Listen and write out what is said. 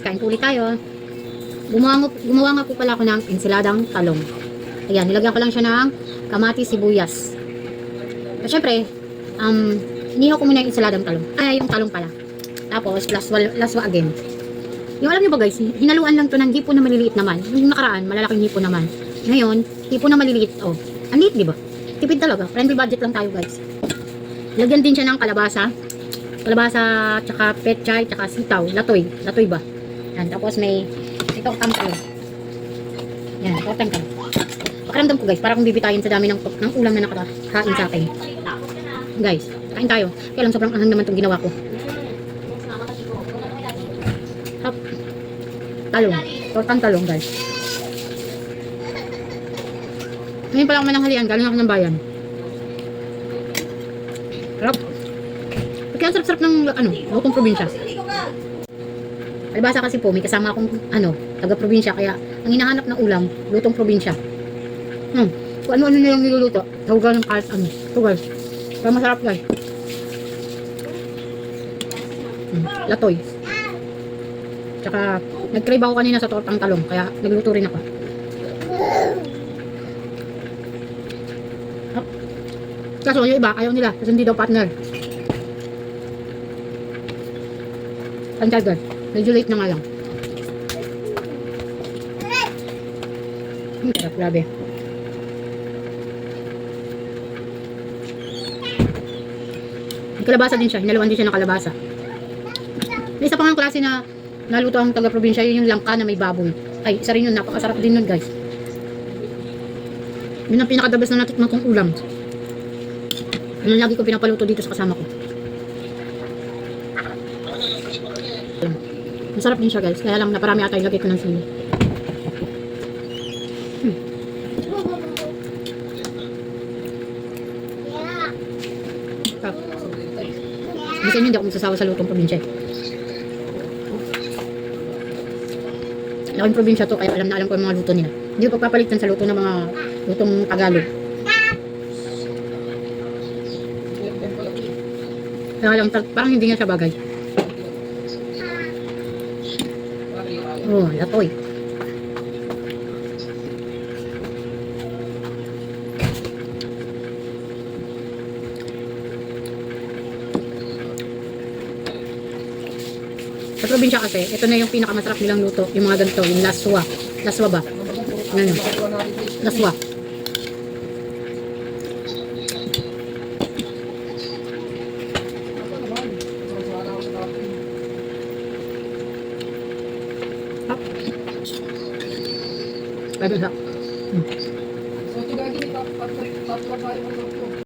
Kain po ulit tayo. Gumawa nga po pala ako ng ensiladang talong. Ayan, nilagyan ko lang siya ng kamatis, sibuyas. At syempre, inihaw ko muna yung ensiladang talong. Ay, yung talong pala. Tapos, laswa again. Yung alam nyo ba guys, hinaluan lang to ng hipon na maliliit naman. Yung nakaraan, malalaking hipon naman. Ngayon, hipon na maliliit. Oh, ang liit, di ba? Tipid talaga. Friendly budget lang tayo guys. Lagyan din siya ng kalabasa. Kalabasa, tsaka petchay, tsaka sitaw. Latoy. Latoy ba? Yan. Tapos may ito tangkal. Yan. Ito tangkal. Pakiramdam ko guys, para kung bibitayin sa dami ng ulam na nakakain sa akin. Guys, kain tayo. Kaya lang sobrang anghang naman itong ginawa ko. Hop. Talong. Tortang talong guys. Ngayon pala ako mananghalian. Galing ako ng bayan. Sarap. Kaya ang sarap-sarap ng lutong probinsya. Alibasa kasi po, may kasama akong taga-probinsya. Kaya ang hinahanap ng ulam, lutong probinsya. Kung ano-ano na yung niluluto. Tawagan ng kahit ano. Ito guys. Kaya masarap guys. Latoy. Tsaka, nag-crave ako kanina sa tortang talong. Kaya nagluto rin ako. Kaso yung iba, ayaw nila. Kasi hindi daw partner. Pantal guys. Medyo late na nga lang. Sarap, grabe. May kalabasa din siya. Hinaluan din siya ng kalabasa. May isa pa nga klase na naluto ang taga-probinsya. Yun yung langka na may baboy. Ay, isa rin yun. Napakasarap din yun guys. Yun ang pinakadabas na natikman kong ulam. Ano lagi ko pinapaluto dito sa kasama ko. Masarap din siya guys. Kaya lang naparami ata ilagay ko ng sili. Kasi hindi ako magsasawa sa lutong probinsya. Laking probinsya to, kaya alam na alam ko yung mga luto nila. Hindi ko pagpapalitan sa luto ng mga lutong Tagalog. Kaya lang, parang hindi nga siya bagay. Oh, latoy. Sa probinsya kasi, ito na yung pinakamasarap nilang luto. Yung mga ganito, yung laswa. Laswa ba? Ano? Laswa. Bago siya.